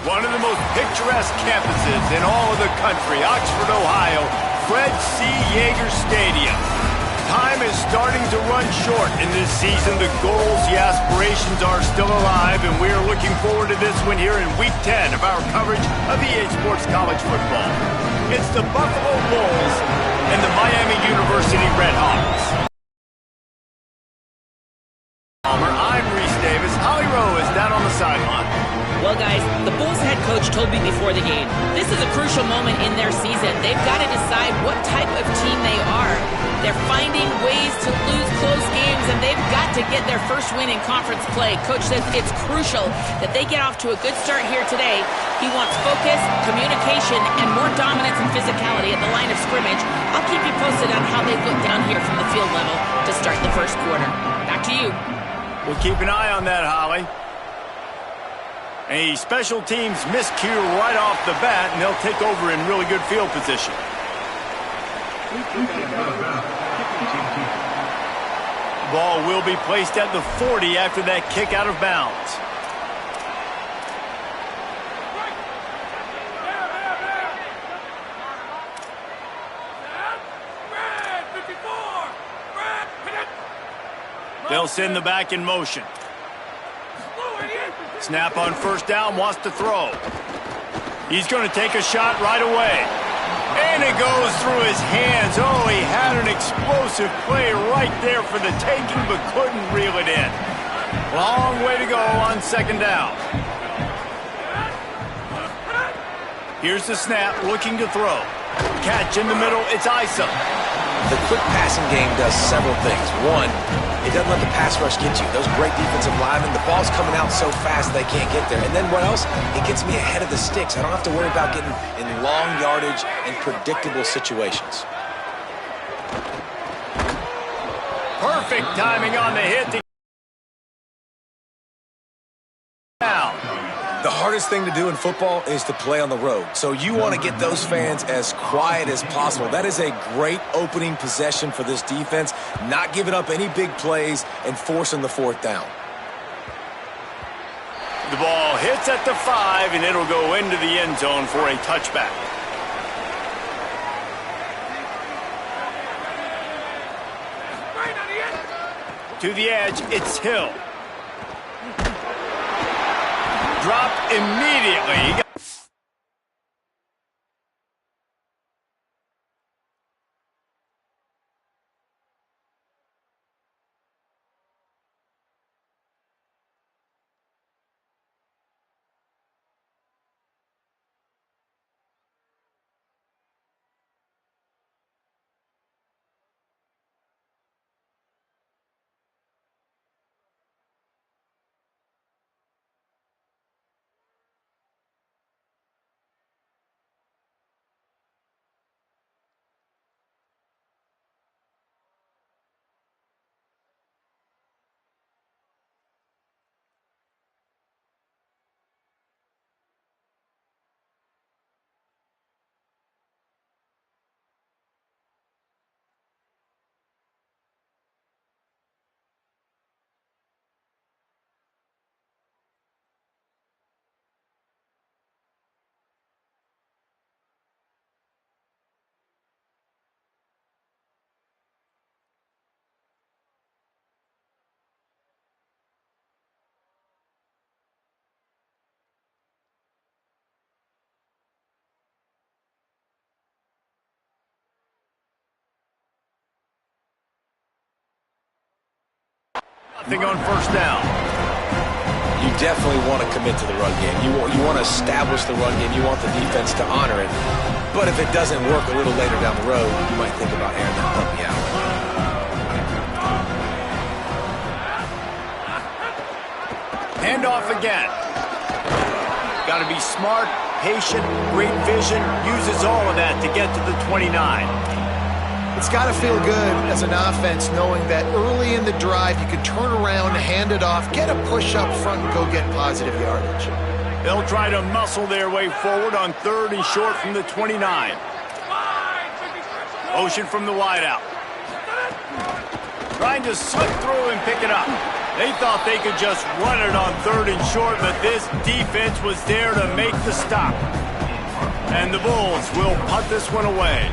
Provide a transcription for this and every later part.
One of the most picturesque campuses in all of the country, Oxford, Ohio, Fred C. Yeager Stadium. Time is starting to run short in this season. The goals, the aspirations are still alive, and we are looking forward to this one here in Week 10 of our coverage of EA Sports College Football. It's the Buffalo Bulls and the Miami University Redhawks. I'm Reese Davis. Holly Rowe is down on the sideline. Well, guys, the Bulls head coach told me before the game, this is a crucial moment in their season. They've got to decide what type of team they are. They're finding ways to lose close games, and they've got to get their first win in conference play. Coach says it's crucial that they get off to a good start here today. He wants focus, communication, and more dominance and physicality at the line of scrimmage. I'll keep you posted on how they look down here from the field level to start the first quarter. Back to you. We'll keep an eye on that, Holly. A special teams miscue right off the bat, and they'll take over in really good field position. Ball will be placed at the 40 after that kick out of bounds. They'll send the back in motion. Snap on first down, wants to throw. He's going to take a shot right away. And it goes through his hands. Oh, he had an explosive play right there for the taking, but couldn't reel it in. Long way to go on second down. Here's the snap, looking to throw. Catch in the middle, it's Isa. The quick passing game does several things. One, it doesn't let the pass rush get you. Those great defensive linemen, the ball's coming out so fast they can't get there. And then what else? It gets me ahead of the sticks. I don't have to worry about getting in long yardage and predictable situations. Perfect timing on the hit. Now. The hardest thing to do in football is to play on the road. So you want to get those fans as quiet as possible. That is a great opening possession for this defense, not giving up any big plays and forcing the fourth down. The ball hits at the 5, and it'll go into the end zone for a touchback. To the edge, it's Hill. Dropped immediately. Nothing on first down. You definitely want to commit to the run game. You want to establish the run game. You want the defense to honor it. But if it doesn't work a little later down the road, you might think about airing that puppy out. Handoff again. Got to be smart, patient, great vision. Uses all of that to get to the 29. It's got to feel good as an offense knowing that early in the drive you can turn around, hand it off, get a push up front, and go get positive yardage. They'll try to muscle their way forward on third and short from the 29. Motion from the wideout. Trying to slip through and pick it up. They thought they could just run it on 3rd and short, but this defense was there to make the stop. And the Bulls will punt this one away.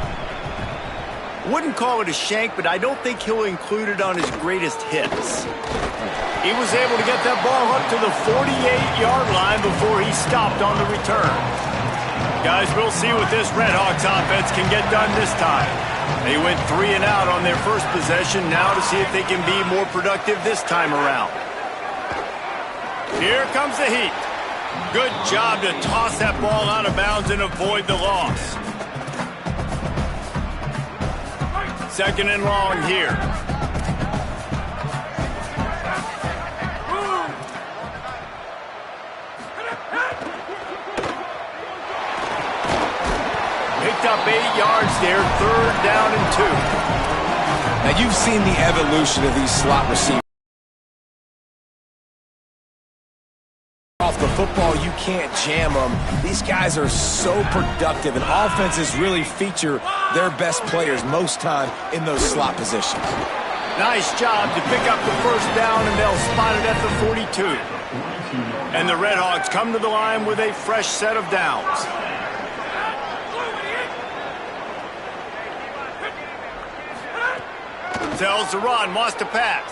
Wouldn't call it a shank, but I don't think he'll include it on his greatest hits. He was able to get that ball up to the 48-yard line before he stopped on the return. Guys, we'll see what this Redhawks offense can get done this time. They went 3 and out on their first possession, now to see if they can be more productive this time around. Here comes the Heat. Good job to toss that ball out of bounds and avoid the loss. 2nd and long here. Picked up 8 yards there, 3rd down and 2. Now you've seen the evolution of these slot receivers. Off the football, you can't jam them. These guys are so productive, and offenses really feature their best players most time in those slot positions. Nice job to pick up the 1st down, and they'll spot it at the 42. And the Redhawks come to the line with a fresh set of downs. Tells to run, wants to pass.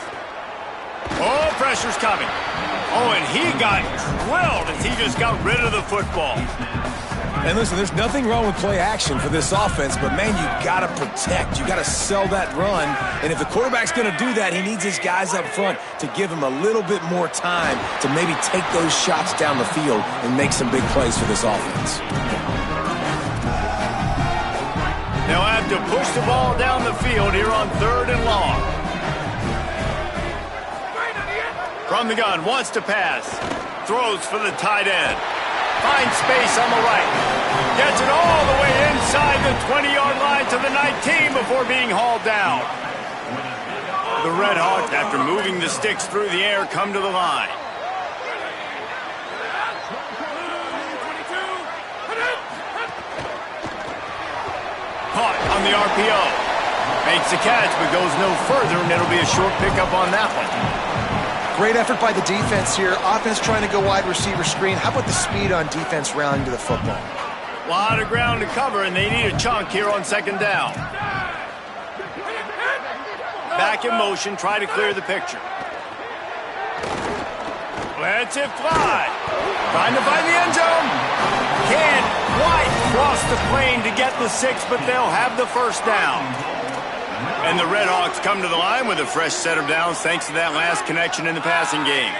Oh, pressure's coming. Oh, and he got drilled as he just got rid of the football. And listen, there's nothing wrong with play action for this offense, but man, you got to protect. You got to sell that run. And if the quarterback's going to do that, he needs his guys up front to give him a little bit more time to maybe take those shots down the field and make some big plays for this offense. They'll have to push the ball down the field here on 3rd and long. From the gun, wants to pass. Throws for the tight end. Finds space on the right. Gets it all the way inside the 20-yard line to the 19 before being hauled down. The Redhawks, after moving the sticks through the air, come to the line. Caught on the RPO. Makes the catch, but goes no further, and it'll be a short pickup on that one. Great effort by the defense here. Offense trying to go wide receiver screen. How about the speed on defense rounding to the football? A lot of ground to cover, and they need a chunk here on 2nd down. Back in motion, try to clear the picture. Lets it fly. Trying to find the end zone. Can't quite cross the plane to get the 6, but they'll have the 1st down. And the Redhawks come to the line with a fresh set of downs thanks to that last connection in the passing game.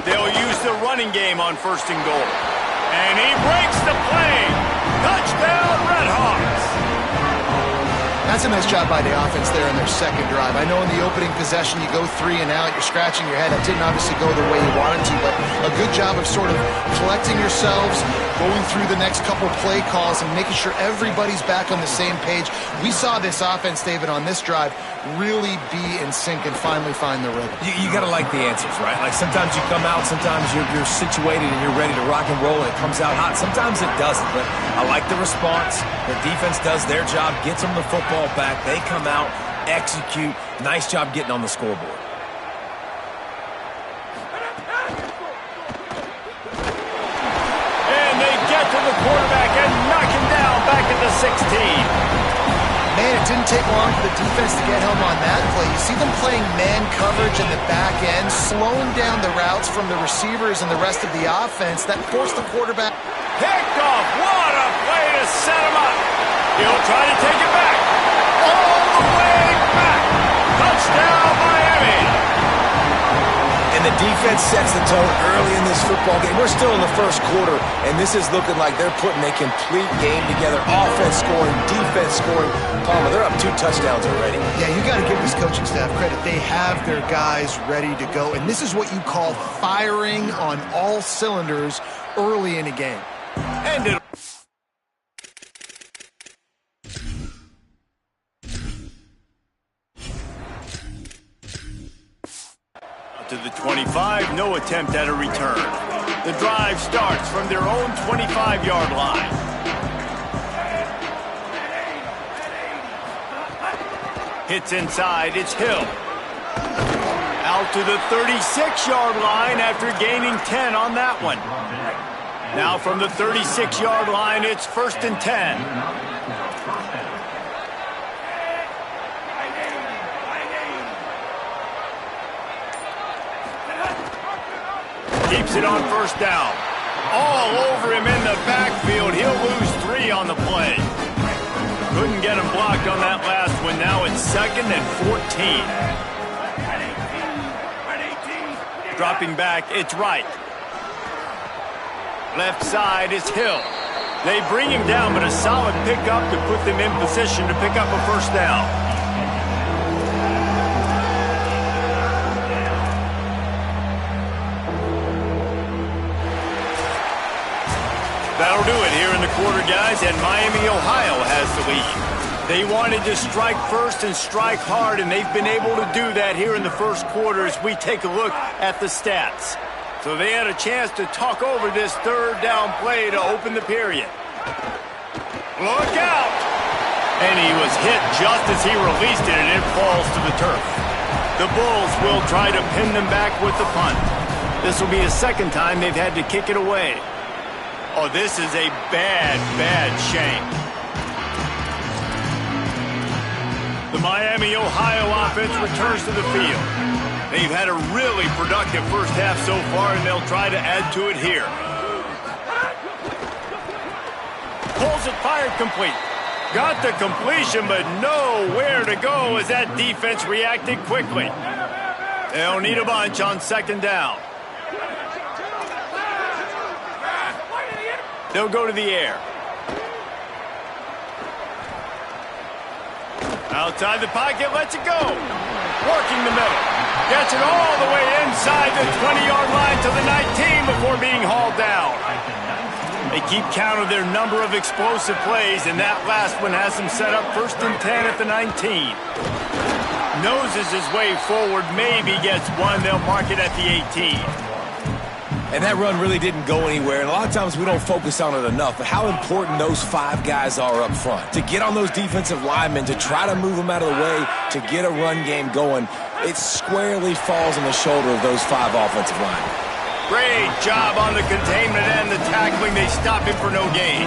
They'll use the running game on 1st and goal. And he breaks the play. Touchdown, Redhawks. That's a nice job by the offense there in their 2nd drive. I know in the opening possession you go 3 and out, you're scratching your head. That didn't obviously go the way you wanted to, but a good job of sort of collecting yourselves, going through the next couple play calls and making sure everybody's back on the same page. We saw this offense, David, on this drive really be in sync and finally find the rhythm. You got to like the answers, right? Like sometimes you come out, sometimes you're situated and you're ready to rock and roll and it comes out hot. Sometimes it doesn't, but I like the response. The defense does their job, gets them the football back. They come out, execute. Nice job getting on the scoreboard. And they get to the quarterback and knock him down back at the 16. Man, it didn't take long for the defense to get home on that play. You see them playing man coverage in the back end, slowing down the routes from the receivers and the rest of the offense. That forced the quarterback. Picked off. What a play to set him up. He'll try to take it back. All the way back. Touchdown, Miami. And the defense sets the tone early in this football game. We're still in the 1st quarter, and this is looking like they're putting a complete game together. Offense scoring, defense scoring. Palmer, they're up 2 touchdowns already. Yeah, you got to give this coaching staff credit. They have their guys ready to go, and this is what you call firing on all cylinders early in a game. And it to the 25, no attempt at a return. The drive starts from their own 25-yard line. Hits inside, it's Hill. Out to the 36-yard line after gaining 10 on that one. Now from the 36-yard line, it's 1st and 10. Keeps it on 1st down. All over him in the backfield. He'll lose 3 on the play. Couldn't get him blocked on that last one. Now it's 2nd and 14. Dropping back, it's Wright. Left side is Hill. They bring him down, but a solid pickup to put them in position to pick up a 1st down. That'll do it here in the quarter, guys, and Miami, Ohio has the lead. They wanted to strike first and strike hard, and they've been able to do that here in the first quarter as we take a look at the stats. So they had a chance to talk over this 3rd down play to open the period. Look out! And he was hit just as he released it, and it falls to the turf. The Bulls will try to pin them back with the punt. This will be the 2nd time they've had to kick it away. Oh, this is a bad, bad shank. The Miami, Ohio offense returns to the field. They've had a really productive first half so far, and they'll try to add to it here. Pulls it, fired, complete. Got the completion, but nowhere to go as that defense reacted quickly. They'll need a bunch on 2nd down. They'll go to the air. Outside the pocket, lets it go. Working the middle. Gets it all the way inside the 20-yard line to the 19 before being hauled down. They keep count of their number of explosive plays, and that last one has them set up 1st and 10 at the 19. Noses his way forward, maybe gets one. They'll mark it at the 18. And that run really didn't go anywhere, and a lot of times we don't focus on it enough, but how important those 5 guys are up front. To get on those defensive linemen, to try to move them out of the way, to get a run game going, it squarely falls on the shoulder of those 5 offensive linemen. Great job on the containment and the tackling. They stop him for no gain.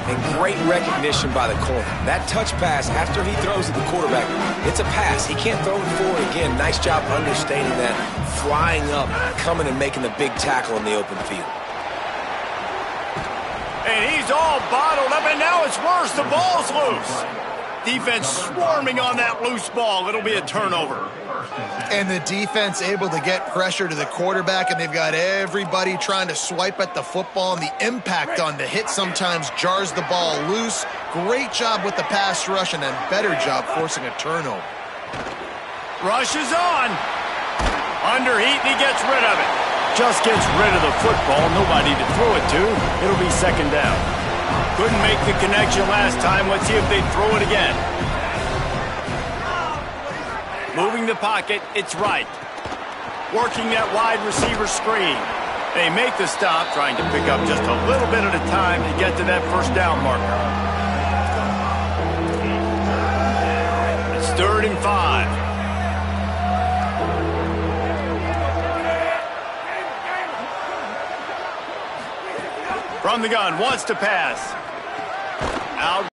And great recognition by the corner. That touch pass after he throws at the quarterback, it's a pass. He can't throw it forward again. Nice job understating that, flying up, coming and making the big tackle in the open field. And he's all bottled up, and now it's worse. The ball's loose. Defense swarming on that loose ball. It'll be a turnover. And the defense able to get pressure to the quarterback, and they've got everybody trying to swipe at the football, and the impact on the hit sometimes jars the ball loose. Great job with the pass rush, and then better job forcing a turnover. Rush is on. Under heat, and he gets rid of it. Just gets rid of the football. Nobody to throw it to. It'll be 2nd down. Couldn't make the connection last time. Let's see if they throw it again. Moving the pocket, it's Wright. Working that wide receiver screen. They make the stop, trying to pick up just a little bit at a time to get to that 1st down marker. It's 3rd and 5. From the gun, wants to pass. Out.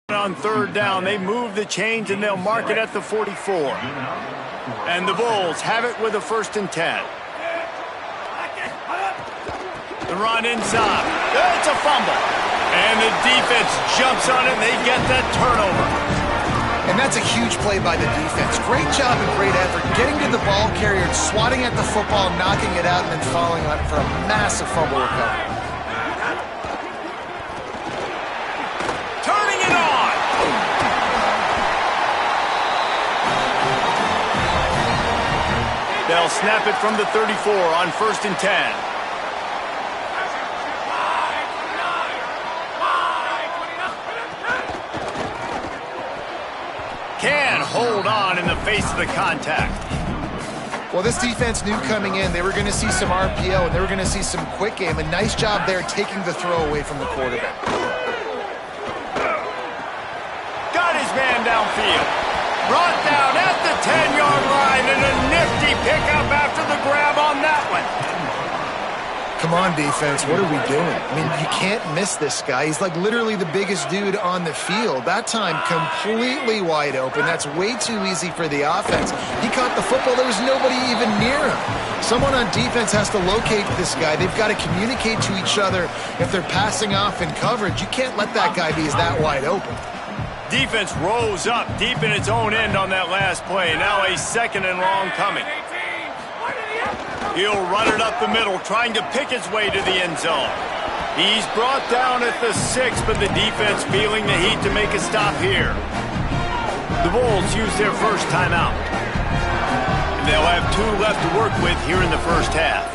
On 3rd down, they move the chains and they'll mark it at the 44. And the Bulls have it with a 1st and 10. The run inside. It's a fumble. And the defense jumps on it and they get that turnover. And that's a huge play by the defense. Great job and great effort getting to the ball carrier, swatting at the football, knocking it out, and then falling on it for a massive fumble recovery. Turning it on. They'll snap it from the 34 on 1st and 10. Can hold on in the face of the contact. Well, this defense knew coming in they were going to see some RPO and they were going to see some quick game. A nice job there taking the throw away from the quarterback. field. Brought down at the 10-yard line, and a nifty pickup after the grab on that one. Come on, defense. What are we doing? I mean, you can't miss this guy. He's like literally the biggest dude on the field. That time, completely wide open. That's way too easy for the offense. He caught the football. There was nobody even near him. Someone on defense has to locate this guy. They've got to communicate to each other if they're passing off in coverage. You can't let that guy be that wide open. Defense rose up deep in its own end on that last play. Now a 2nd and long coming. He'll run it up the middle, trying to pick his way to the end zone. He's brought down at the 6, but the defense feeling the heat to make a stop here. The Bulls use their first timeout. And they'll have 2 left to work with here in the first half.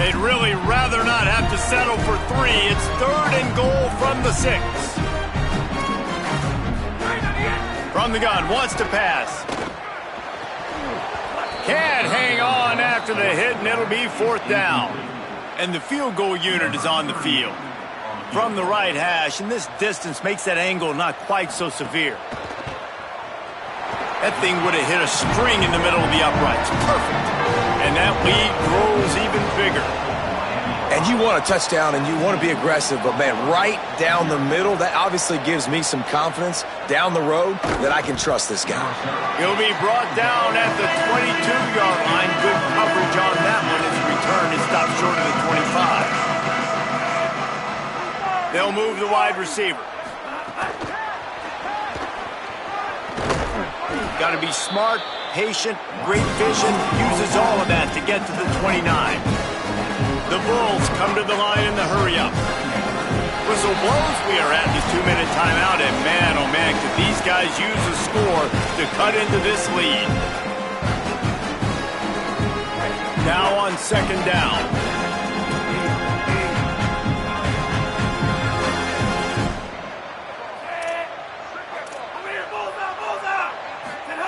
They'd really rather not have to settle for 3. It's 3rd and goal from the 6. From the gun, wants to pass. Can't hang on after the hit, and it'll be 4th down. And the field goal unit is on the field. From the right hash, and this distance makes that angle not quite so severe. That thing would have hit a string in the middle of the uprights. Perfect. And that lead grows even bigger. And you want a touchdown, and you want to be aggressive, but, man, right down the middle, that obviously gives me some confidence down the road that I can trust this guy. He'll be brought down at the 22-yard line. Good coverage on that one. His return is stopped short of the 25. They'll move the wide receiver. Got to be smart, patient, great vision. Uses all of that to get to the 29. The Bulls come to the line in the hurry-up. Whistle blows. We are at this 2-minute timeout, and man, oh man, could these guys use a score to cut into this lead. Now on 2nd down.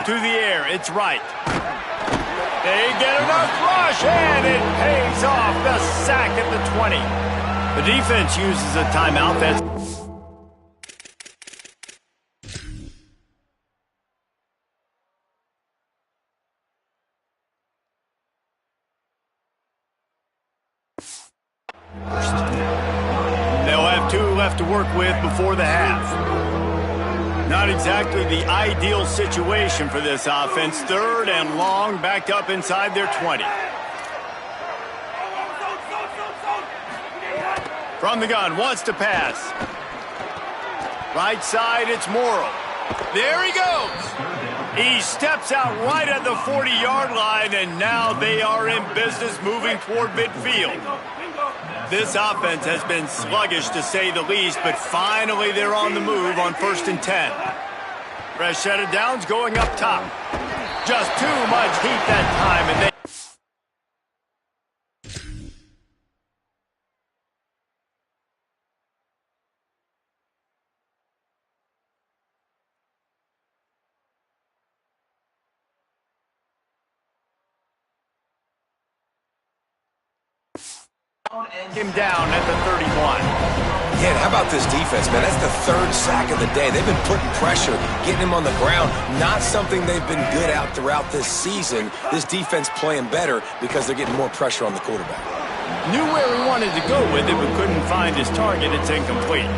To the air, it's right. They get enough rush, and it pays off. The sack at the 20. The defense uses a timeout. That's they'll have 2 left to work with before the half. Not exactly the ideal situation for this offense. 3rd and long, backed up inside their 20. From the gun, wants to pass. Right side, it's Morrow. There he goes. He steps out right at the 40-yard line, and now they are in business moving toward midfield. This offense has been sluggish, to say the least, but finally they're on the move on 1st and 10. Fresh set of downs going up top. Just too much heat that time, and they... him down at the 31. Yeah, how about this defense, man? That's the 3rd sack of the day. They've been putting pressure, getting him on the ground. Not something they've been good at throughout this season. This defense playing better because they're getting more pressure on the quarterback. Knew where he wanted to go with it, but couldn't find his target. It's incomplete.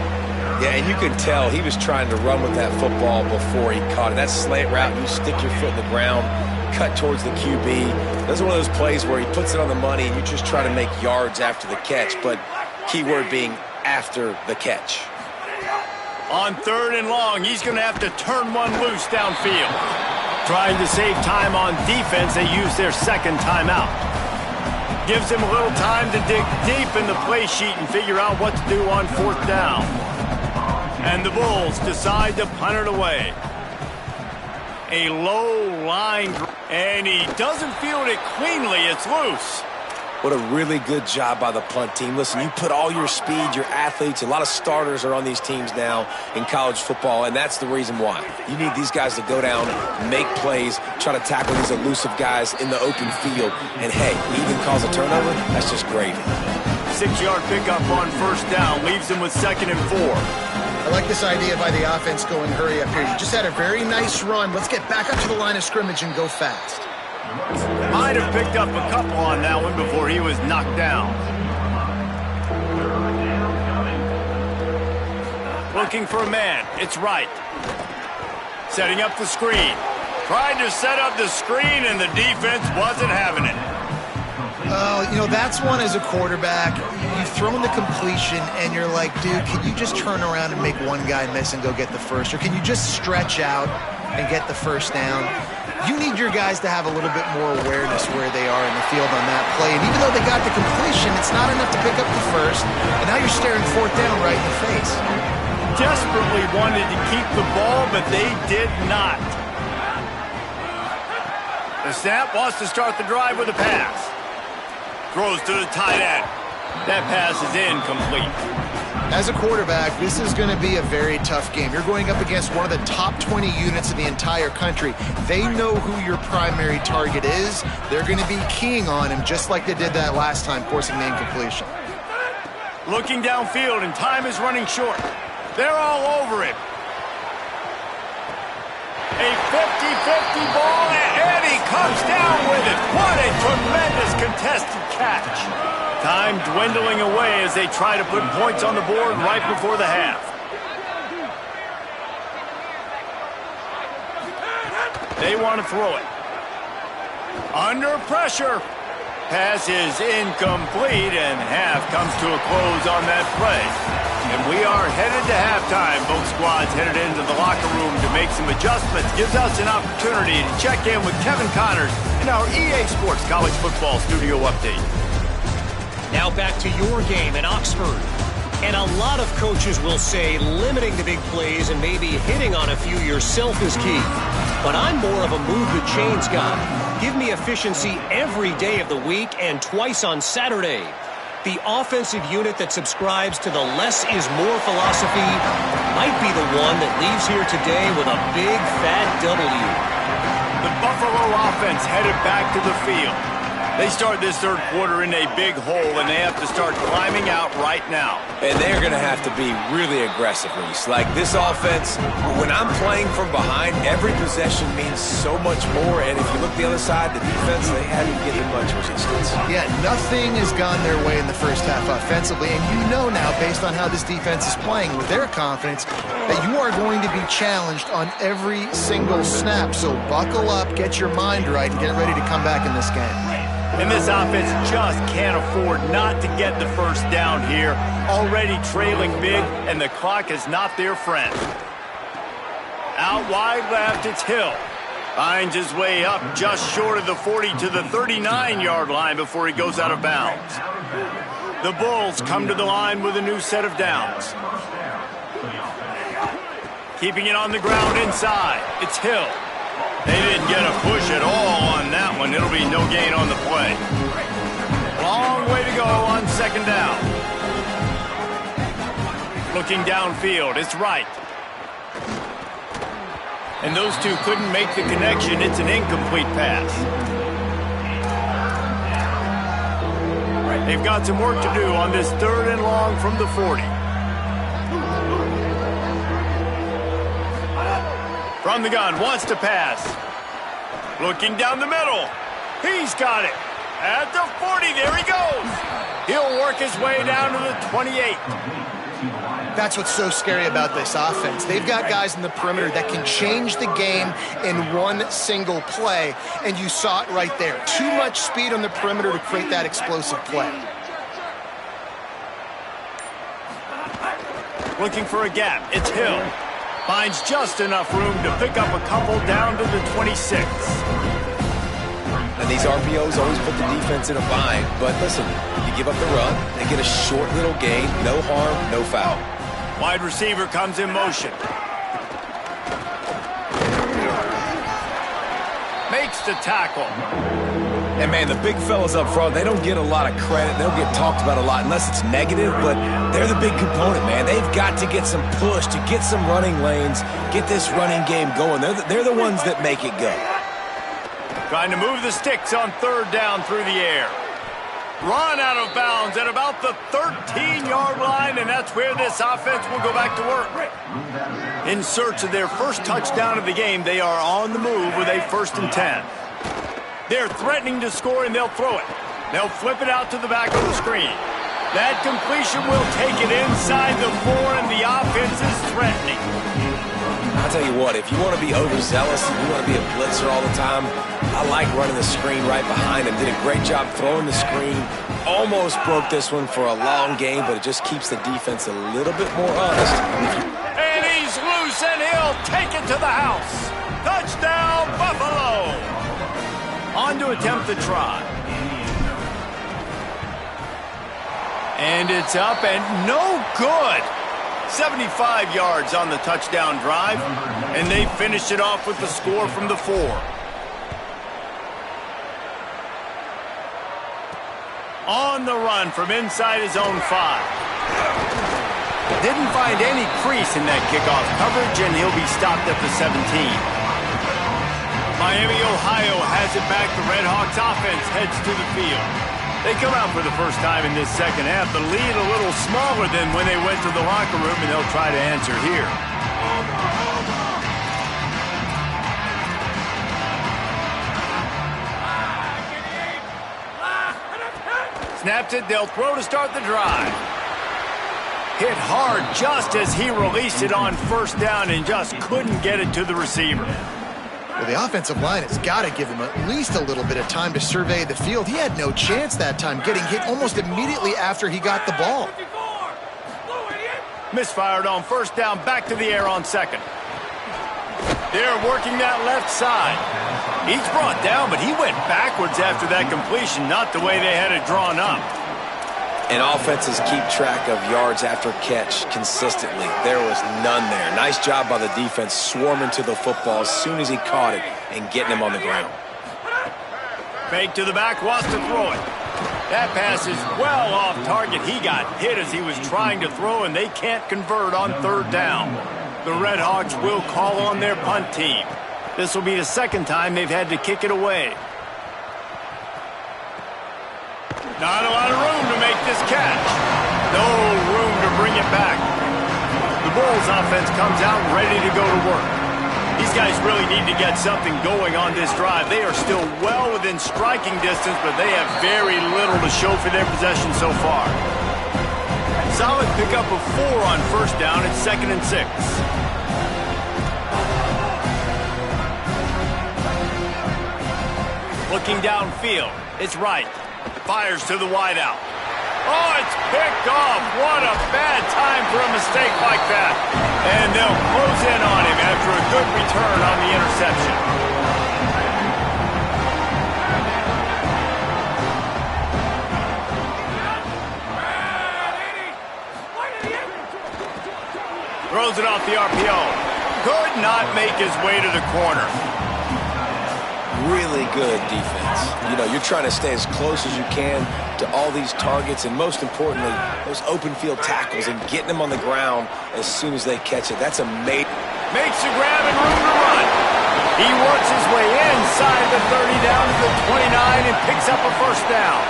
Yeah, and you can tell he was trying to run with that football before he caught it. That slant route, you stick your foot in the ground, cut towards the QB. That's one of those plays where he puts it on the money and you just try to make yards after the catch, but keyword being after the catch. On 3rd and long, he's going to have to turn one loose downfield. Trying to save time on defense, they use their 2nd timeout. Gives him a little time to dig deep in the play sheet and figure out what to do on 4th down. And the Bulls decide to punt it away. A low line, and he doesn't field it cleanly. It's loose. What a really good job by the punt team. Listen, you put all your speed, your athletes, a lot of starters are on these teams now in college football, and that's the reason why. You need these guys to go down, make plays, try to tackle these elusive guys in the open field. And, hey, he even calls a turnover. That's just gravy. 6-yard pickup on 1st down leaves him with 2nd and 4. I like this idea by the offense going hurry up here. You just had a very nice run. Let's get back up to the line of scrimmage and go fast. Might have picked up a couple on that one before he was knocked down. Looking for a man. It's right. Setting up the screen. Tried to set up the screen, and the defense wasn't having it. You know, that's one as a quarterback. You've thrown the completion, and you're like, dude, can you just turn around and make one guy miss and go get the first? Or can you just stretch out and get the first down? You need your guys to have a little bit more awareness where they are in the field on that play. And even though they got the completion, it's not enough to pick up the first. And now you're staring fourth down right in the face. Desperately wanted to keep the ball, but they did not. The snap wants to start the drive with a pass. Throws to the tight end. That pass is incomplete. As a quarterback, this is going to be a very tough game. You're going up against one of the top 20 units in the entire country. They know who your primary target is. They're going to be keying on him just like they did that last time, forcing the incompletion. Looking downfield, and time is running short. They're all over him. A 50-50 ball, and he comes down with it. What a tremendous contested catch. Time dwindling away as they try to put points on the board right before the half. They want to throw it. Under pressure. Pass is incomplete, and half comes to a close on that play. And we are headed to halftime. Both squads headed into the locker room to make some adjustments. Gives us an opportunity to check in with Kevin Connors in our EA Sports College Football Studio Update. Now back to your game in Oxford. And a lot of coaches will say limiting the big plays and maybe hitting on a few yourself is key. But I'm more of a move the chains guy. Give me efficiency every day of the week and twice on Saturday. The offensive unit that subscribes to the less is more philosophy might be the one that leaves here today with a big fat W. The Buffalo offense headed back to the field. They start this third quarter in a big hole, and they have to start climbing out right now. And they're going to have to be really aggressive, Reese. Like this offense, when I'm playing from behind, every possession means so much more. And if you look the other side, the defense, they haven't given much resistance. Yeah, nothing has gone their way in the first half offensively. And you know now, based on how this defense is playing with their confidence, that you are going to be challenged on every single snap. So buckle up, get your mind right, and get ready to come back in this game. And this offense just can't afford not to get the first down here. Already trailing big, and the clock is not their friend. Out wide left, it's Hill. Finds his way up just short of the 40 to the 39-yard line before he goes out of bounds. The Bulls come to the line with a new set of downs. Keeping it on the ground inside, it's Hill. They didn't get a push at all on that one. It'll be no gain on the play. Long way to go on second down. Looking downfield, it's right. And those two couldn't make the connection. It's an incomplete pass. They've got some work to do on this third and long from the 40. From the gun, wants to pass. Looking down the middle. He's got it. At the 40, there he goes. He'll work his way down to the 28. That's what's so scary about this offense. They've got guys in the perimeter that can change the game in one single play, and you saw it right there. Too much speed on the perimeter to create that explosive play. Looking for a gap. It's Hill. Finds just enough room to pick up a couple down to the 26. And these RPOs always put the defense in a bind. But listen, you give up the run, they get a short little gain, no harm, no foul. Wide receiver comes in motion. Makes the tackle. And, man, the big fellas up front, they don't get a lot of credit. They don't get talked about a lot unless it's negative, but they're the big component, man. They've got to get some push, to get some running lanes, get this running game going. They're the ones that make it go. Trying to move the sticks on third down through the air. Run out of bounds at about the 13-yard line, and that's where this offense will go back to work. In search of their first touchdown of the game, they are on the move with a 1st and 10. They're threatening to score, and they'll throw it. They'll flip it out to the back of the screen. That completion will take it inside the 4, and the offense is threatening. I'll tell you what, if you want to be overzealous, if you want to be a blitzer all the time, I like running the screen right behind him. Did a great job throwing the screen. Almost broke this one for a long game, but it just keeps the defense a little bit more honest. And he's loose, and he'll take it to the house. Touchdown, Buffalo! On to attempt the try. And it's up and no good. 75 yards on the touchdown drive, and they finished it off with the score from the 4. On the run from inside his own 5. Didn't find any crease in that kickoff coverage, and he'll be stopped at the 17. Miami, Ohio has it back. The Redhawks offense heads to the field. They come out for the first time in this second half. The lead a little smaller than when they went to the locker room, and they'll try to answer here. Snaps it, they'll throw to start the drive. Hit hard just as he released it on 1st down and just couldn't get it to the receiver. Well, the offensive line has got to give him at least a little bit of time to survey the field. He had no chance that time, getting hit almost immediately after he got the ball. Misfired on 1st down, back to the air on 2nd. They're working that left side. He's brought down, but he went backwards after that completion, not the way they had it drawn up. And offenses keep track of yards after catch consistently. There was none there. Nice job by the defense swarming to the football as soon as he caught it and getting him on the ground. Fake to the back, wants to throw it. That pass is well off target. He got hit as he was trying to throw, and they can't convert on 3rd down. The Redhawks will call on their punt team. This will be the 2nd time they've had to kick it away. Not a lot of room to make this catch. No room to bring it back. The Bulls offense comes out ready to go to work. These guys really need to get something going on this drive. They are still well within striking distance, but they have very little to show for their possession so far. Solid pickup of 4 on 1st down. It's 2nd and 6. Looking downfield. It's Wright. Fires to the wideout. Oh, it's picked off. What a bad time for a mistake like that. And they'll close in on him after a good return on the interception. Throws it off the RPO. Could not make his way to the corner. Really good defense. You know, you're trying to stay as close as you can to all these targets, and most importantly, those open field tackles and getting them on the ground as soon as they catch it. That's amazing. Makes the grab and room to run. He works his way inside the 30 down to the 29 and picks up a 1st down.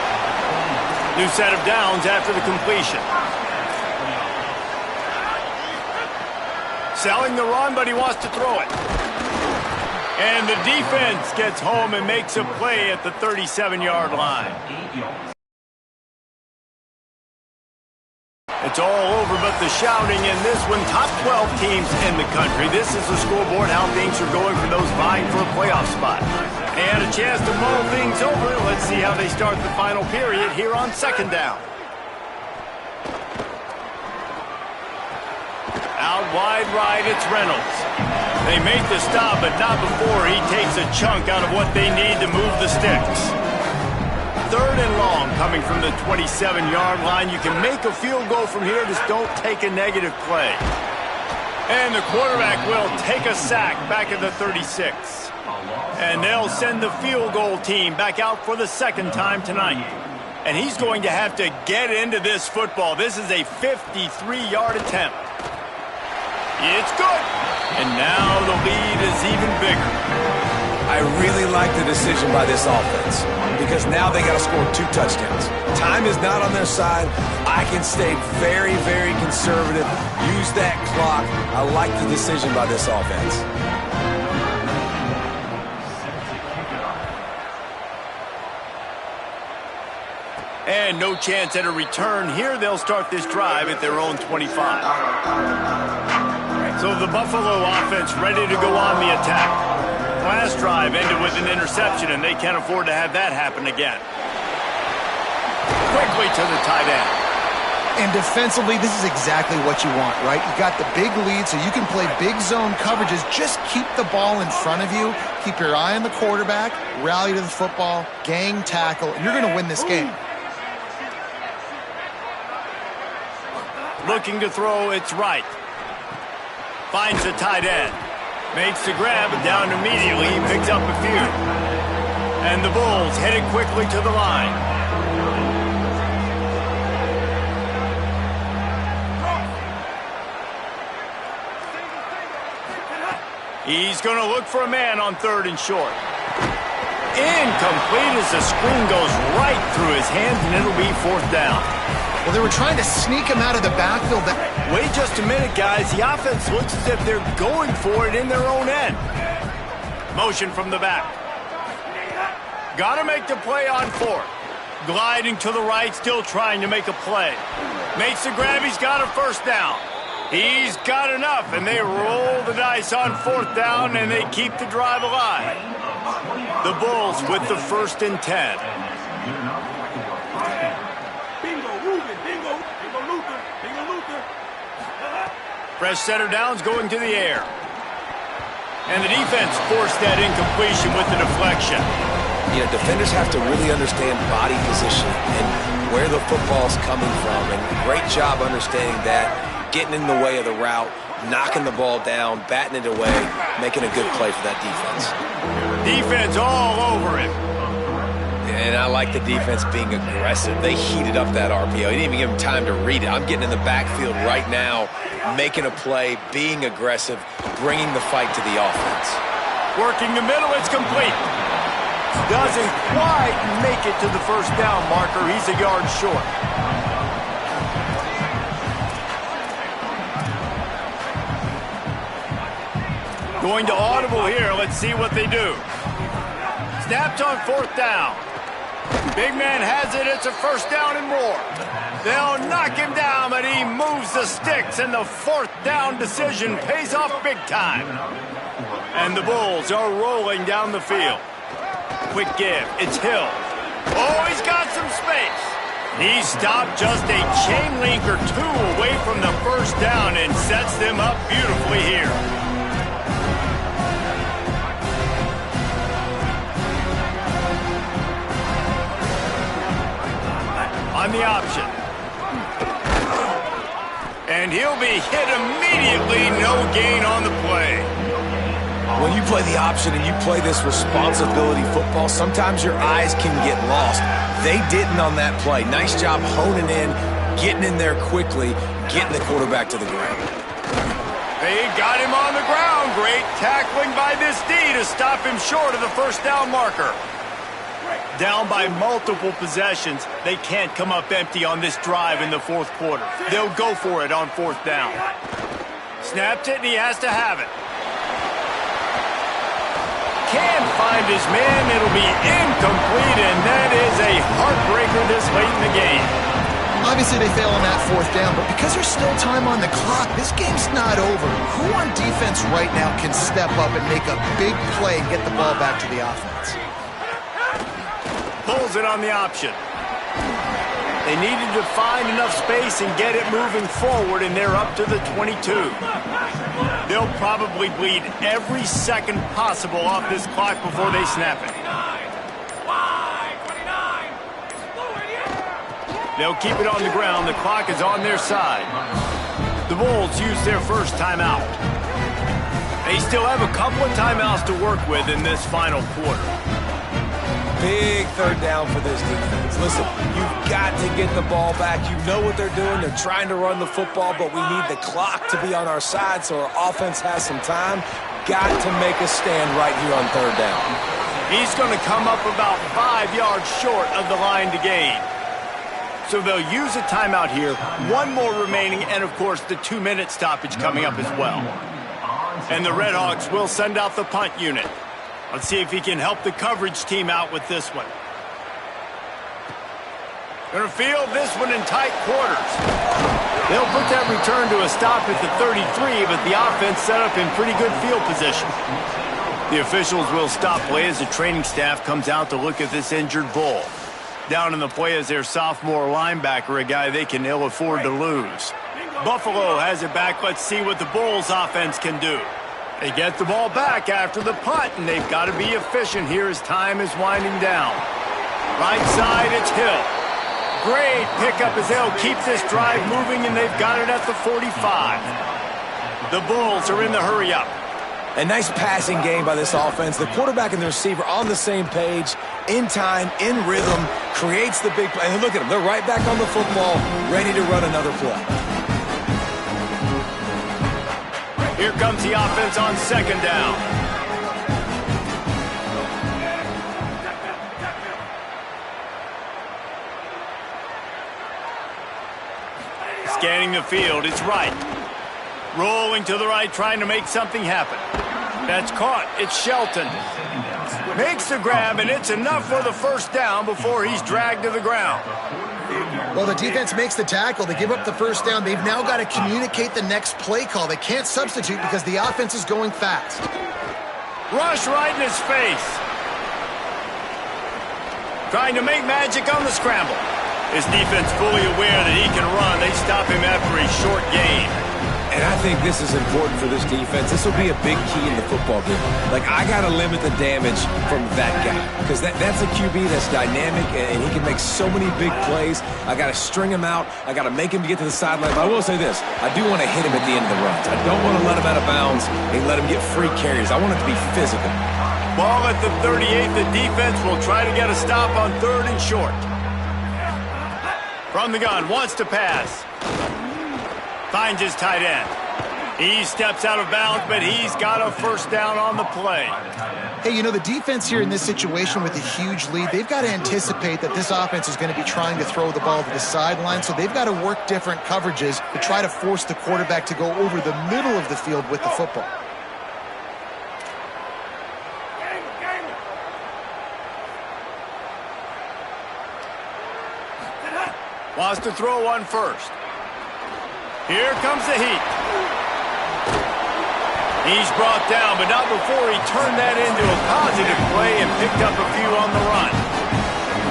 New set of downs after the completion. Selling the run, but he wants to throw it. And the defense gets home and makes a play at the 37-yard line. It's all over but the shouting in this one. Top 12 teams in the country. This is the scoreboard, how things are going for those vying for a playoff spot. And a chance to mull things over. Let's see how they start the final period here on 2nd down. Out wide right, it's Reynolds. They make the stop, but not before he takes a chunk out of what they need to move the sticks. 3rd and long coming from the 27-yard line. You can make a field goal from here, just don't take a negative play. And the quarterback will take a sack back at the 36. And they'll send the field goal team back out for the 2nd time tonight. And he's going to have to get into this football. This is a 53-yard attempt. It's good. And now the lead is even bigger. I really like the decision by this offense because now they got to score 2 touchdowns. Time is not on their side. I can stay very, very conservative. Use that clock. I like the decision by this offense. And no chance at a return here. They'll start this drive at their own 25. So the Buffalo offense ready to go on the attack. Last drive ended with an interception, and they can't afford to have that happen again. Quickly to the tight end. And defensively, this is exactly what you want, right? You got the big lead, so you can play big zone coverages. Just keep the ball in front of you. Keep your eye on the quarterback. Rally to the football. Gang tackle. And you're going to win this game. Looking to throw, it's right. Finds the tight end. Makes the grab, but down immediately. He picks up a few. And the Bulls headed quickly to the line. He's going to look for a man on 3rd and short. Incomplete as the screen goes right through his hands, and it'll be 4th down. Well, they were trying to sneak him out of the backfield. Wait just a minute, guys. The offense looks as if they're going for it in their own end. Motion from the back. Got to make the play on 4th. Gliding to the right, still trying to make a play. Makes the grab. He's got a 1st down. He's got enough, and they roll the dice on 4th down, and they keep the drive alive. The Bulls with the 1st and 10. Fresh center downs going to the air. And the defense forced that incompletion with the deflection. You know, defenders have to really understand body position and where the football's coming from. And great job understanding that, getting in the way of the route, knocking the ball down, batting it away, making a good play for that defense. Defense all over him. And I like the defense being aggressive. They heated up that RPO. He didn't even give him time to read it. I'm getting in the backfield right now, making a play, being aggressive, bringing the fight to the offense. Working the middle, it's complete. Doesn't quite make it to the 1st down marker. He's a yard short. Going to audible here. Let's see what they do. Snapped on 4th down. Big man has it. It's a 1st down and more. They'll knock him down, but he moves the sticks, and the 4th down decision pays off big time. And the Bulls are rolling down the field. Quick give. It's Hill. Oh, he's got some space. He stopped just a chain link or 2 away from the 1st down and sets them up beautifully here. On the option. And he'll be hit immediately. No gain on the play. When you play the option and you play this responsibility football, sometimes your eyes can get lost. They didn't on that play. Nice job honing in, getting in there quickly, getting the quarterback to the ground. They got him on the ground. Great tackling by this D to stop him short of the 1st down marker. Down by multiple possessions, they can't come up empty on this drive in the 4th quarter. They'll go for it on 4th down. Snapped it, and he has to have it. Can't find his man. It'll be incomplete, and that is a heartbreaker this late in the game. Obviously, they fail on that 4th down, but because there's still time on the clock, this game's not over. Who on defense right now can step up and make a big play and get the ball back to the offense? Pulls it on the option. They needed to find enough space and get it moving forward, and they're up to the 22. They'll probably bleed every second possible off this clock before they snap it. They'll keep it on the ground. The clock is on their side. The Bulls use their 1st timeout. They still have a couple of timeouts to work with in this final quarter. Big 3rd down for this defense. Listen, you've got to get the ball back. You know what they're doing. They're trying to run the football, but we need the clock to be on our side so our offense has some time. got to make a stand right here on third down. He's going to come up about 5 yards short of the line to gain. So they'll use a timeout here. One more remaining, and, of course, the 2-minute stoppage coming up as well. And the Redhawks will send out the punt unit. Let's see if he can help the coverage team out with this one. Going to field this one in tight quarters. They'll put that return to a stop at the 33, but the offense set up in pretty good field position. The officials will stop play as the training staff comes out to look at this injured bull. Down in the play is their sophomore linebacker, a guy they can ill afford to lose. Buffalo has it back. Let's see what the Bulls offense can do. They get the ball back after the punt, and they've got to be efficient here as time is winding down. Right side, it's Hill. Great pickup as they'll keep this drive moving, and they've got it at the 45. The Bulls are in the hurry-up. A nice passing game by this offense. The quarterback and the receiver on the same page, in time, in rhythm, creates the big play. And look at them. They're right back on the football, ready to run another play. Here comes the offense on second down. Scanning the field, it's right. Rolling to the right, trying to make something happen. That's caught. It's Shelton. Makes the grab, and it's enough for the first down before he's dragged to the ground. Well, the defense makes the tackle. They give up the first down. They've now got to communicate the next play call. They can't substitute because the offense is going fast. Rush right in his face. Trying to make magic on the scramble. His defense fully aware that he can run. They stop him after a short gain. And I think this is important for this defense. This will be a big key in the football game. Like, I got to limit the damage from that guy because that's a QB that's dynamic, and he can make so many big plays. I got to string him out. I got to make him get to the sideline. But I will say this. I do want to hit him at the end of the runs. I don't want to let him out of bounds and let him get free carries. I want it to be physical. Ball at the 38. The defense will try to get a stop on third and short. From the gun, wants to pass. Finds his tight end. He steps out of bounds, but he's got a first down on the play. Hey, you know, the defense here in this situation with a huge lead, they've got to anticipate that this offense is going to be trying to throw the ball to the sideline, so they've got to work different coverages to try to force the quarterback to go over the middle of the field with the football. Wants to throw one first. Here comes the heat. He's brought down, but not before he turned that into a positive play and picked up a few on the run.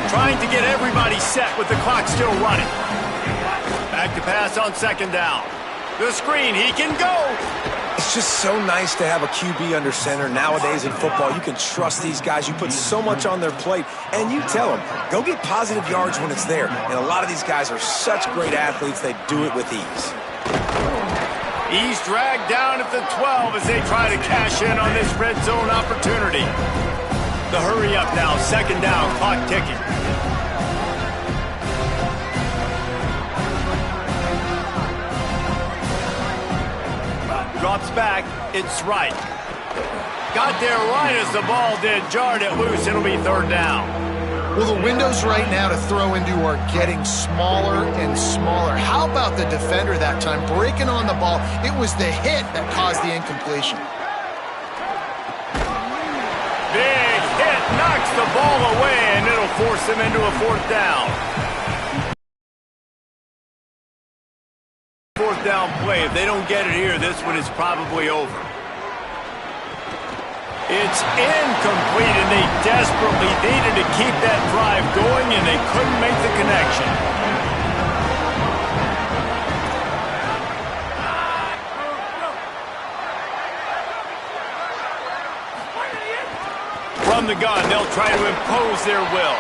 Trying to get everybody set with the clock still running. Back to pass on second down. The screen, he can go. It's just so nice to have a QB under center. Nowadays in football, you can trust these guys. You put so much on their plate, and you tell them, go get positive yards when it's there. And a lot of these guys are such great athletes, they do it with ease. He's dragged down at the 12 as they try to cash in on this red zone opportunity. The hurry up now, second down, clock ticking. Drops back, it's right. Got there right as the ball did, jarred it loose, it'll be third down. Well, the windows right now to throw into are getting smaller and smaller. How about the defender that time breaking on the ball? It was the hit that caused the incompletion. Big hit, knocks the ball away, and it'll force them into a fourth down. Fourth down play. If they don't get it here, this one is probably over. It's incomplete, and they desperately needed to keep that drive going, and they couldn't make the connection. From the gun, they'll try to impose their will.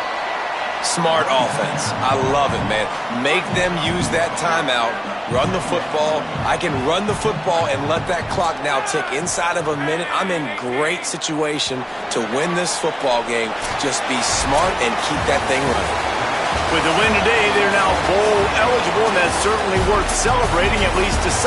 Smart offense. I love it, man. Make them use that timeout. Run the football. I can run the football and let that clock now tick inside of a minute. I'm in great situation to win this football game. Just be smart and keep that thing running. With the win today, they're now bowl eligible, and that's certainly worth celebrating, at least to some.